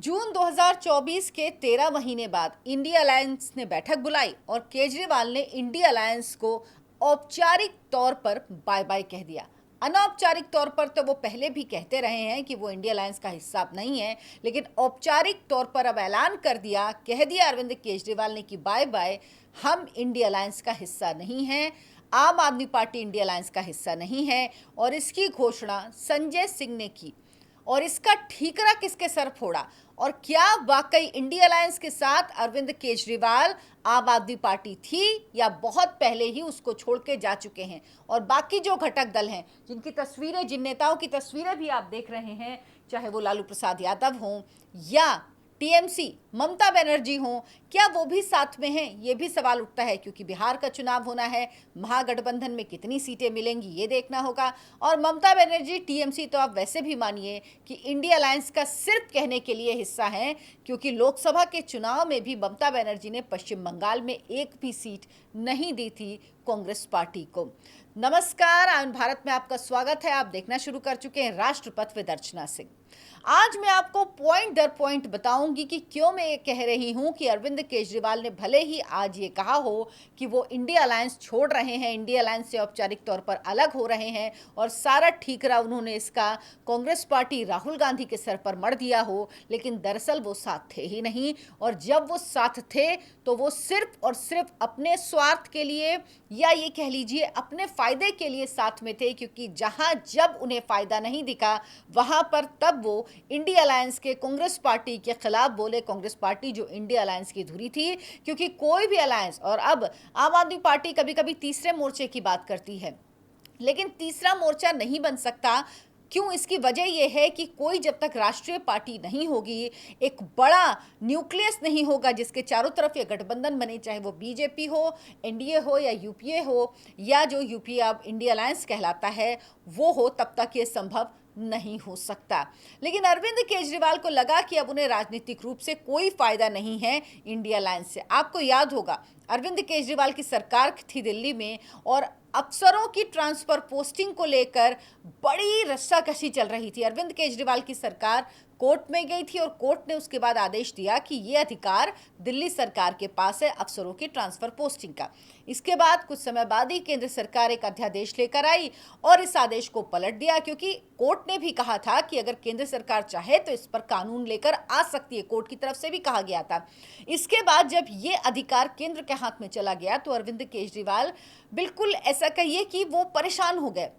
जून 2024 के 13 महीने बाद इंडिया अलायंस ने बैठक बुलाई और केजरीवाल ने इंडिया अलायंस को औपचारिक तौर पर बाय बाय कह दिया। अनौपचारिक तौर पर तो वो पहले भी कहते रहे हैं कि वो इंडिया अलायंस का हिस्सा नहीं है, लेकिन औपचारिक तौर पर अब ऐलान कर दिया, कह दिया अरविंद केजरीवाल ने कि बाय बाय, हम इंडिया अलायंस का हिस्सा नहीं हैं, आम आदमी पार्टी इंडिया अलायंस का हिस्सा नहीं है। और इसकी घोषणा संजय सिंह ने की। और इसका ठीकरा किसके सर फोड़ा? और क्या वाकई इंडिया अलायंस के साथ अरविंद केजरीवाल आम आदमी पार्टी थी या बहुत पहले ही उसको छोड़ के जा चुके हैं? और बाकी जो घटक दल हैं, जिनकी तस्वीरें, जिन नेताओं की तस्वीरें भी आप देख रहे हैं, चाहे वो लालू प्रसाद यादव हों या टीएमसी ममता बनर्जी हों, क्या वो भी साथ में हैं? ये भी सवाल उठता है, क्योंकि बिहार का चुनाव होना है। महागठबंधन में कितनी सीटें मिलेंगी ये देखना होगा। और ममता बनर्जी, टीएमसी तो आप वैसे भी मानिए कि इंडिया अलायंस का सिर्फ कहने के लिए हिस्सा है, क्योंकि लोकसभा के चुनाव में भी ममता बनर्जी ने पश्चिम बंगाल में एक भी सीट नहीं दी थी कांग्रेस पार्टी को। नमस्कार, आयन भारत में आपका स्वागत है। आप देखना शुरू कर चुके हैं राष्ट्रपथ विद अर्चना सिंह। आज मैं आपको पॉइंट दर पॉइंट बताऊंगी कि क्यों मैं ये कह रही हूं कि अरविंद केजरीवाल ने भले ही आज ये कहा हो कि वो इंडिया अलायंस छोड़ रहे हैं, इंडिया अलायंस से औपचारिक तौर पर अलग हो रहे हैं और सारा ठीकरा उन्होंने इसका कांग्रेस पार्टी राहुल गांधी के सर पर मढ़ दिया हो, लेकिन दरअसल वो साथ थे ही नहीं। और जब वो साथ थे तो वो सिर्फ और सिर्फ अपने स्वार्थ के लिए, या ये कह लीजिए अपने फायदे के लिए साथ में थे, क्योंकि जहां जब उन्हें फायदा नहीं दिखा वहां पर तब वो इंडिया अलायंस के कांग्रेस पार्टी के खिलाफ बोले। कांग्रेस पार्टी जो इंडिया अलायंस की धुरी थी, क्योंकि कोई भी अलायंस, और अब आम आदमी पार्टी कभी कभी तीसरे मोर्चे की बात करती है, लेकिन तीसरा मोर्चा नहीं बन सकता। क्यों? इसकी वजह यह है कि कोई जब तक राष्ट्रीय पार्टी नहीं होगी, एक बड़ा न्यूक्लियस नहीं होगा जिसके चारों तरफ ये गठबंधन बने, चाहे वो बीजेपी हो, एनडीए हो या यूपीए हो, या जो यूपीए अब इंडिया अलायंस कहलाता है वो हो, तब तक ये संभव नहीं हो सकता। लेकिन अरविंद केजरीवाल को लगा कि अब उन्हें राजनीतिक रूप से कोई फायदा नहीं है इंडिया अलायंस से। आपको याद होगा, अरविंद केजरीवाल की सरकार थी दिल्ली में और अफसरों की ट्रांसफर पोस्टिंग को लेकर बड़ी रस्साकशी चल रही थी। अरविंद केजरीवाल की सरकार कोर्ट में गई थी और कोर्ट ने उसके बाद आदेश दिया कि ये अधिकार दिल्ली सरकार के पास है अफसरों की ट्रांसफर पोस्टिंग का। इसके बाद कुछ समय बाद ही केंद्र सरकार एक अध्यादेश लेकर आई और इस आदेश को पलट दिया, क्योंकि कोर्ट ने भी कहा था कि अगर केंद्र सरकार चाहे तो इस पर कानून लेकर आ सकती है, कोर्ट की तरफ से भी कहा गया था। इसके बाद जब ये अधिकार केंद्र के हाथ में चला गया तो अरविंद केजरीवाल बिल्कुल ऐसा कहिए कि वो परेशान हो गए।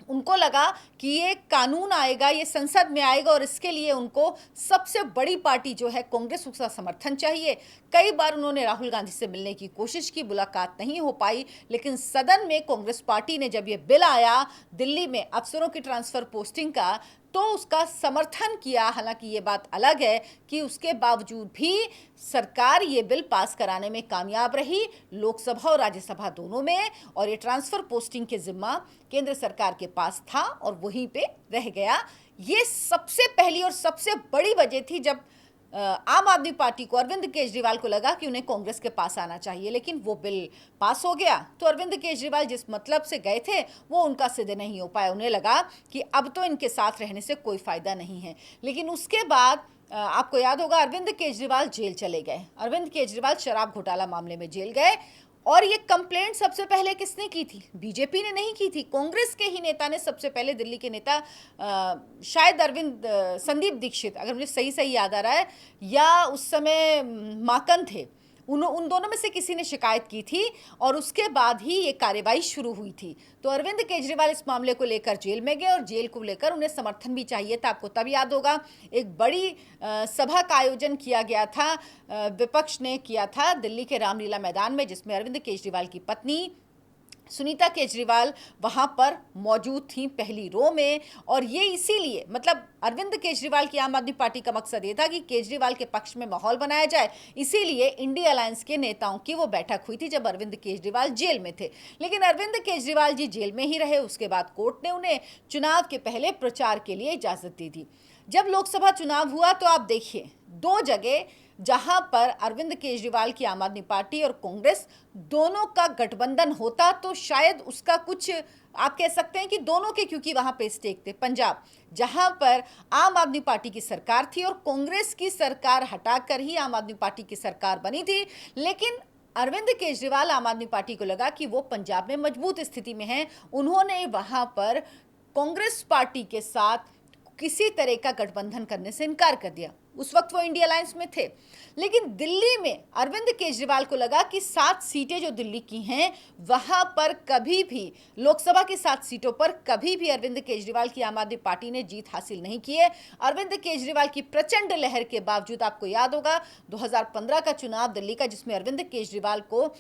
उनको लगा कि ये कानून आएगा, ये संसद में आएगा और इसके लिए उनको सबसे बड़ी पार्टी जो है कांग्रेस, उसका समर्थन चाहिए। कई बार उन्होंने राहुल गांधी से मिलने की कोशिश की, मुलाकात नहीं हो पाई, लेकिन सदन में कांग्रेस पार्टी ने जब ये बिल आया दिल्ली में अफसरों की ट्रांसफर पोस्टिंग का, तो उसका समर्थन किया। हालांकि ये बात अलग है कि उसके बावजूद भी सरकार ये बिल पास कराने में कामयाब रही, लोकसभा और राज्यसभा दोनों में, और ये ट्रांसफर पोस्टिंग के जिम्मा केंद्र सरकार के पास था और वहीं पे रह गया। ये सबसे पहली और सबसे बड़ी वजह थी जब आम आदमी पार्टी को, अरविंद केजरीवाल को लगा कि उन्हें कांग्रेस के पास आना चाहिए, लेकिन वो बिल पास हो गया तो अरविंद केजरीवाल जिस मतलब से गए थे वो उनका सिद्ध नहीं हो पाया। उन्हें लगा कि अब तो इनके साथ रहने से कोई फायदा नहीं है। लेकिन उसके बाद आपको याद होगा अरविंद केजरीवाल जेल चले गए। अरविंद केजरीवाल शराब घोटाला मामले में जेल गए और ये कंप्लेंट सबसे पहले किसने की थी? बीजेपी ने नहीं की थी, कांग्रेस के ही नेता ने सबसे पहले, दिल्ली के नेता शायद संदीप दीक्षित, अगर मुझे सही सही याद आ रहा है, या उस समय माकन थे, उन दोनों में से किसी ने शिकायत की थी और उसके बाद ही ये कार्रवाई शुरू हुई थी। तो अरविंद केजरीवाल इस मामले को लेकर जेल में गए और जेल को लेकर उन्हें समर्थन भी चाहिए था। आपको तब याद होगा एक बड़ी सभा का आयोजन किया गया था, विपक्ष ने किया था दिल्ली के रामलीला मैदान में, जिसमें अरविंद केजरीवाल की पत्नी सुनीता केजरीवाल वहां पर मौजूद थी पहली रो में। और ये इसीलिए, मतलब अरविंद केजरीवाल की आम आदमी पार्टी का मकसद ये था कि केजरीवाल के पक्ष में माहौल बनाया जाए, इसीलिए इंडिया अलायंस के नेताओं की वो बैठक हुई थी जब अरविंद केजरीवाल जेल में थे। लेकिन अरविंद केजरीवाल जी जेल में ही रहे। उसके बाद कोर्ट ने उन्हें चुनाव के पहले प्रचार के लिए इजाजत दी थी। जब लोकसभा चुनाव हुआ तो आप देखिए, दो जगह जहां पर अरविंद केजरीवाल की आम आदमी पार्टी और कांग्रेस दोनों का गठबंधन होता तो शायद उसका कुछ आप कह सकते हैं कि दोनों के, क्योंकि वहां पे स्टेक थे। पंजाब जहां पर आम आदमी पार्टी की सरकार थी और कांग्रेस की सरकार हटाकर ही आम आदमी पार्टी की सरकार बनी थी, लेकिन अरविंद केजरीवाल आम आदमी पार्टी को लगा कि वो पंजाब में मजबूत स्थिति में हैं, उन्होंने वहां पर कांग्रेस पार्टी के साथ किसी तरह का गठबंधन करने से इनकार कर दिया। उस वक्त वो इंडिया अलायंस में थे, लेकिन दिल्ली में अरविंद केजरीवाल को लगा कि 7 सीटें जो दिल्ली की हैं वहां पर कभी भी लोकसभा की 7 सीटों पर कभी भी अरविंद केजरीवाल की आम आदमी पार्टी ने जीत हासिल नहीं की है। अरविंद केजरीवाल की प्रचंड लहर के बावजूद, आपको याद होगा 2015 का चुनाव दिल्ली का, जिसमें अरविंद केजरीवाल को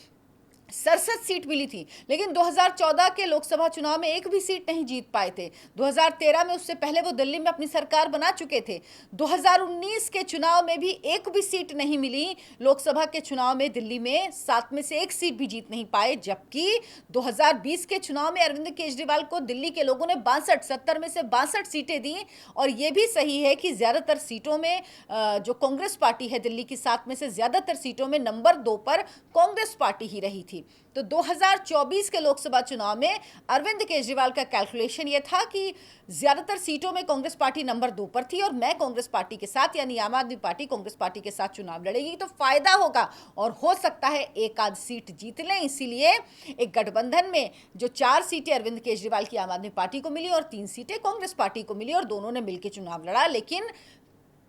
67 सीट मिली थी, लेकिन 2014 के लोकसभा चुनाव में एक भी सीट नहीं जीत पाए थे। 2013 में, उससे पहले वो दिल्ली में अपनी सरकार बना चुके थे। 2019 के चुनाव में भी एक भी सीट नहीं मिली। लोकसभा के चुनाव में दिल्ली में 7 में से एक सीट भी जीत नहीं पाए, जबकि 2020 के चुनाव में अरविंद केजरीवाल को दिल्ली के लोगों ने 70 में से 62 सीटें दी। और ये भी सही है कि ज्यादातर सीटों में जो कांग्रेस पार्टी है दिल्ली की 7 में से ज्यादातर सीटों में नंबर 2 पर कांग्रेस पार्टी ही रही थी। तो 2024 के लोकसभा चुनाव में अरविंद केजरीवाल का कैलकुलेशन यह था कि ज्यादातर सीटों में कांग्रेस पार्टी नंबर 2 पर थी और मैं कांग्रेस पार्टी के साथ, यानी आम आदमी पार्टी कांग्रेस पार्टी के साथ चुनाव लड़ेगी तो फायदा होगा और हो सकता है एक आध सीट जीत लें। इसीलिए एक गठबंधन में जो 4 सीटें अरविंद केजरीवाल की आम आदमी पार्टी को मिली और 3 सीटें कांग्रेस पार्टी को मिली और दोनों ने मिलकर चुनाव लड़ा, लेकिन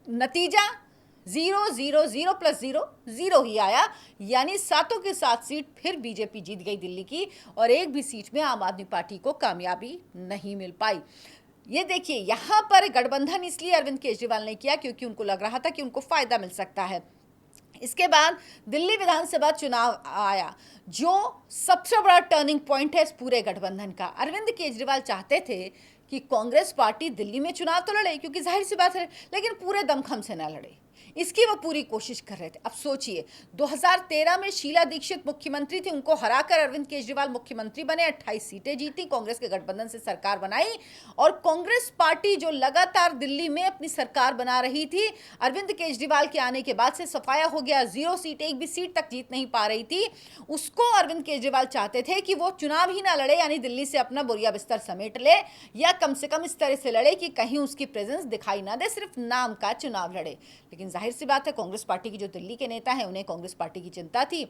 नतीजा 0 0 0 + 0 0 ही आया, यानी 7 की 7 सीट फिर बीजेपी जीत गई दिल्ली की और एक भी सीट में आम आदमी पार्टी को कामयाबी नहीं मिल पाई। ये देखिए, यहां पर गठबंधन इसलिए अरविंद केजरीवाल ने किया क्योंकि उनको लग रहा था कि उनको फायदा मिल सकता है। इसके बाद दिल्ली विधानसभा चुनाव आया, जो सबसे बड़ा टर्निंग पॉइंट है इस पूरे गठबंधन का। अरविंद केजरीवाल चाहते थे कि कांग्रेस पार्टी दिल्ली में चुनाव तो लड़े, क्योंकि जाहिर सी बात है, लेकिन पूरे दमखम से ना लड़े, इसकी वो पूरी कोशिश कर रहे थे। अब सोचिए, 2013 में शीला दीक्षित मुख्यमंत्री थी, उनको हराकर अरविंद केजरीवाल मुख्यमंत्री बने, 28 सीटें जीती, कांग्रेस के गठबंधन से सरकार बनाई और कांग्रेस पार्टी जो लगातार दिल्ली में अपनी सरकार बना रही थी, अरविंद केजरीवाल के आने के बाद से सफाया हो गया, 0 सीट, एक भी सीट तक जीत नहीं पा रही थी। उसको अरविंद केजरीवाल चाहते थे कि वो चुनाव ही ना लड़े, यानी दिल्ली से अपना बोरिया बिस्तर समेट ले, या कम से कम इस तरह से लड़े कि कहीं उसकी प्रेजेंस दिखाई ना दे, सिर्फ नाम का चुनाव लड़े। लेकिन जाहिर सी बात है, कांग्रेस पार्टी की जो दिल्ली के नेता हैं उन्हें कांग्रेस पार्टी की चिंता थी।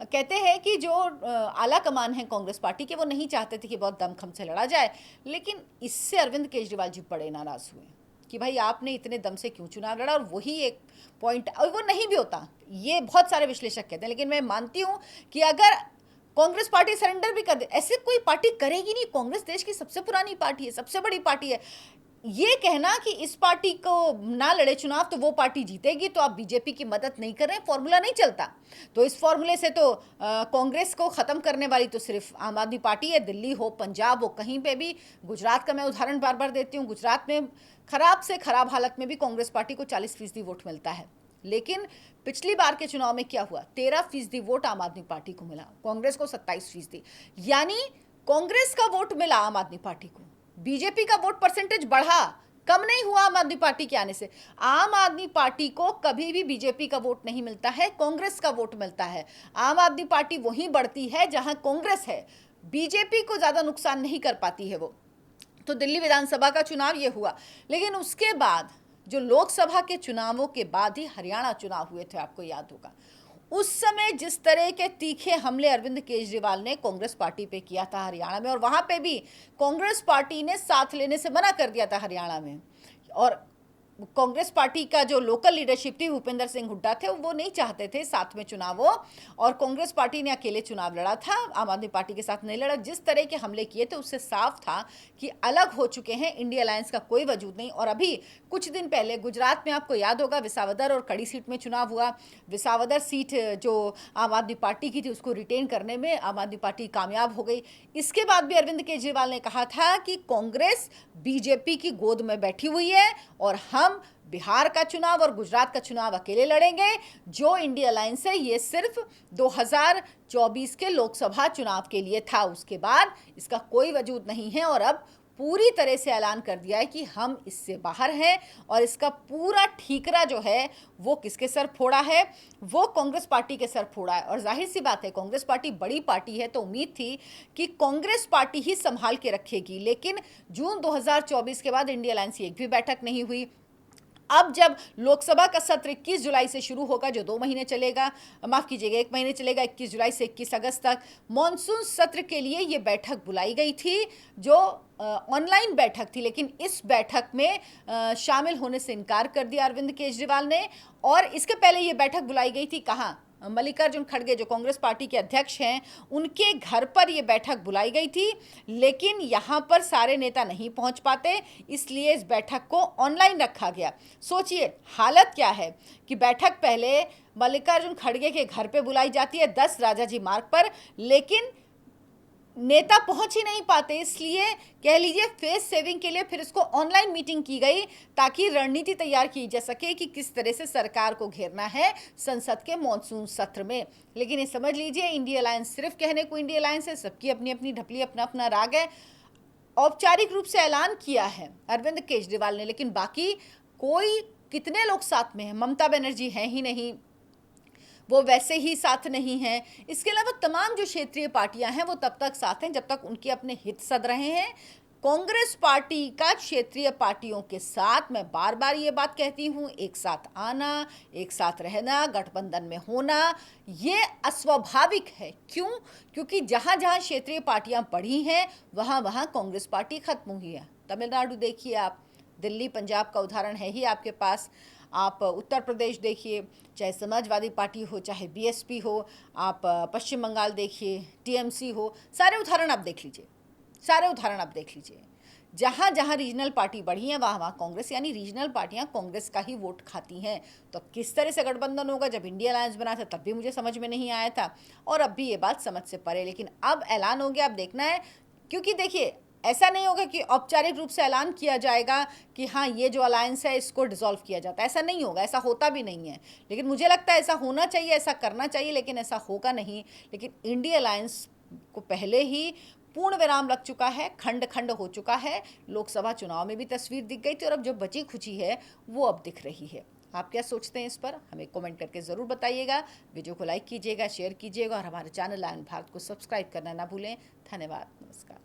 कहते हैं कि जो आला कमान है कांग्रेस पार्टी के, वो नहीं चाहते थे कि बहुत दमखम से लड़ा जाए, लेकिन इससे अरविंद केजरीवाल जी बड़े नाराज हुए कि भाई आपने इतने दम से क्यों चुनाव लड़ा। और वही एक पॉइंट, और वो नहीं भी होता, ये बहुत सारे विश्लेषक कहते हैं, लेकिन मैं मानती हूं कि अगर कांग्रेस पार्टी सरेंडर भी कर दे, ऐसे कोई पार्टी करेगी नहीं। कांग्रेस देश की सबसे पुरानी पार्टी है, सबसे बड़ी पार्टी है। ये कहना कि इस पार्टी को ना लड़े चुनाव तो वो पार्टी जीतेगी, तो आप बीजेपी की मदद नहीं कर रहे हैं, फॉर्मूला नहीं चलता। तो इस फॉर्मूले से तो कांग्रेस को खत्म करने वाली तो सिर्फ आम आदमी पार्टी है, दिल्ली हो, पंजाब हो, कहीं पे भी। गुजरात का मैं उदाहरण बार बार देती हूँ, गुजरात में खराब से खराब हालत में भी कांग्रेस पार्टी को 40% वोट मिलता है, लेकिन पिछली बार के चुनाव में क्या हुआ, 13% वोट आम आदमी पार्टी को मिला, कांग्रेस को 27%, यानी कांग्रेस का वोट मिला आम आदमी पार्टी को, बीजेपी का वोट परसेंटेज बढ़ा, कम नहीं हुआ आम आदमी पार्टी के आने से। आम आदमी पार्टी को कभी भी बीजेपी का वोट नहीं मिलता है, कांग्रेस का वोट मिलता है। आम आदमी पार्टी वहीं बढ़ती है जहां कांग्रेस है, बीजेपी को ज्यादा नुकसान नहीं कर पाती है वो। तो दिल्ली विधानसभा का चुनाव ये हुआ, लेकिन उसके बाद जो लोकसभा के चुनावों के बाद ही हरियाणा चुनाव हुए थे, आपको याद होगा, उस समय जिस तरह के तीखे हमले अरविंद केजरीवाल ने कांग्रेस पार्टी पे किया था हरियाणा में, और वहां पे भी कांग्रेस पार्टी ने साथ लेने से मना कर दिया था हरियाणा में। और कांग्रेस पार्टी का जो लोकल लीडरशिप थी, भूपेंद्र सिंह हुड्डा थे, वो नहीं चाहते थे साथ में चुनाव हो, और कांग्रेस पार्टी ने अकेले चुनाव लड़ा था, आम आदमी पार्टी के साथ नहीं लड़ा। जिस तरह के हमले किए थे उससे साफ था कि अलग हो चुके हैं, इंडिया अलायंस का कोई वजूद नहीं। और अभी कुछ दिन पहले गुजरात में आपको याद होगा, विसावदर और कड़ी सीट में चुनाव हुआ। विसावदर सीट जो आम आदमी पार्टी की थी, उसको रिटेन करने में आम आदमी पार्टी कामयाब हो गई। इसके बाद भी अरविंद केजरीवाल ने कहा था कि कांग्रेस बीजेपी की गोद में बैठी हुई है और हम बिहार का चुनाव और गुजरात का चुनाव अकेले लड़ेंगे। जो इंडिया अलायंस है ये सिर्फ 2024 के लोकसभा चुनाव के लिए था, उसके बाद इसका कोई वजूद नहीं है। और अब पूरी तरह से ऐलान कर दिया है कि हम इससे बाहर हैं और इसका पूरा ठीकरा जो है वो किसके सर फोड़ा है, वो कांग्रेस पार्टी के सर फोड़ा है। और जाहिर सी बात है, कांग्रेस पार्टी बड़ी पार्टी है तो उम्मीद थी कि कांग्रेस पार्टी ही संभाल के रखेगी, लेकिन जून 2024 के बाद इंडिया अलायंस की एक भी बैठक नहीं हुई। अब जब लोकसभा का सत्र 21 जुलाई से शुरू होगा, जो 2 महीने चलेगा, माफ कीजिएगा 1 महीने चलेगा, 21 जुलाई से 21 अगस्त तक, मॉनसून सत्र के लिए ये बैठक बुलाई गई थी, जो ऑनलाइन बैठक थी। लेकिन इस बैठक में शामिल होने से इनकार कर दिया अरविंद केजरीवाल ने। और इसके पहले ये बैठक बुलाई गई थी कहाँ? मल्लिकार्जुन खड़गे जो कांग्रेस पार्टी के अध्यक्ष हैं, उनके घर पर यह बैठक बुलाई गई थी, लेकिन यहां पर सारे नेता नहीं पहुंच पाते, इसलिए इस बैठक को ऑनलाइन रखा गया। सोचिए हालत क्या है कि बैठक पहले मल्लिकार्जुन खड़गे के घर पे बुलाई जाती है 10 राजाजी मार्ग पर, लेकिन नेता पहुंच ही नहीं पाते, इसलिए कह लीजिए फेस सेविंग के लिए फिर इसको ऑनलाइन मीटिंग की गई, ताकि रणनीति तैयार की जा सके कि किस तरह से सरकार को घेरना है संसद के मॉनसून सत्र में। लेकिन ये समझ लीजिए, इंडिया अलायंस सिर्फ कहने को इंडिया अलायंस है, सबकी अपनी अपनी ढपली, अपना अपना राग है। औपचारिक रूप से ऐलान किया है अरविंद केजरीवाल ने, लेकिन बाकी कोई, कितने लोग साथ में हैं? ममता बनर्जी हैं ही नहीं, वो वैसे ही साथ नहीं हैं। इसके अलावा तमाम जो क्षेत्रीय पार्टियां हैं वो तब तक साथ हैं जब तक उनके अपने हित सध रहे हैं। कांग्रेस पार्टी का क्षेत्रीय पार्टियों के साथ, मैं बार बार ये बात कहती हूँ, एक साथ आना, एक साथ रहना, गठबंधन में होना, ये अस्वाभाविक है। क्यों? क्योंकि जहाँ जहाँ क्षेत्रीय पार्टियां बढ़ी हैं वहाँ वहाँ कांग्रेस पार्टी खत्म हुई है। तमिलनाडु देखिए आप, दिल्ली पंजाब का उदाहरण है ही आपके पास, आप उत्तर प्रदेश देखिए, चाहे समाजवादी पार्टी हो, चाहे बीएसपी हो, आप पश्चिम बंगाल देखिए, टीएमसी हो, सारे उदाहरण आप देख लीजिए, सारे उदाहरण आप देख लीजिए। जहाँ जहाँ रीजनल पार्टी बढ़ी है वहाँ वहाँ कांग्रेस, यानी रीजनल पार्टियाँ कांग्रेस का ही वोट खाती हैं। तो अब किस तरह से गठबंधन होगा? जब इंडिया अलायंस बना था तब भी मुझे समझ में नहीं आया था, और अब भी ये बात समझ से परे। लेकिन अब ऐलान हो गया, अब देखना है, क्योंकि देखिए ऐसा नहीं होगा कि औपचारिक रूप से ऐलान किया जाएगा कि हाँ ये जो अलायंस है इसको डिसॉल्व किया जाता है, ऐसा नहीं होगा, ऐसा होता भी नहीं है। लेकिन मुझे लगता है ऐसा होना चाहिए, ऐसा करना चाहिए, लेकिन ऐसा होगा नहीं। लेकिन इंडिया अलायंस को पहले ही पूर्ण विराम लग चुका है, खंड खंड हो चुका है। लोकसभा चुनाव में भी तस्वीर दिख गई थी और अब जो बची खुची है वो अब दिख रही है। आप क्या सोचते हैं इस पर? हमें कमेंट करके ज़रूर बताइएगा। वीडियो को लाइक कीजिएगा, शेयर कीजिएगा और हमारे चैनल आयन भारत को सब्सक्राइब करना ना भूलें। धन्यवाद, नमस्कार।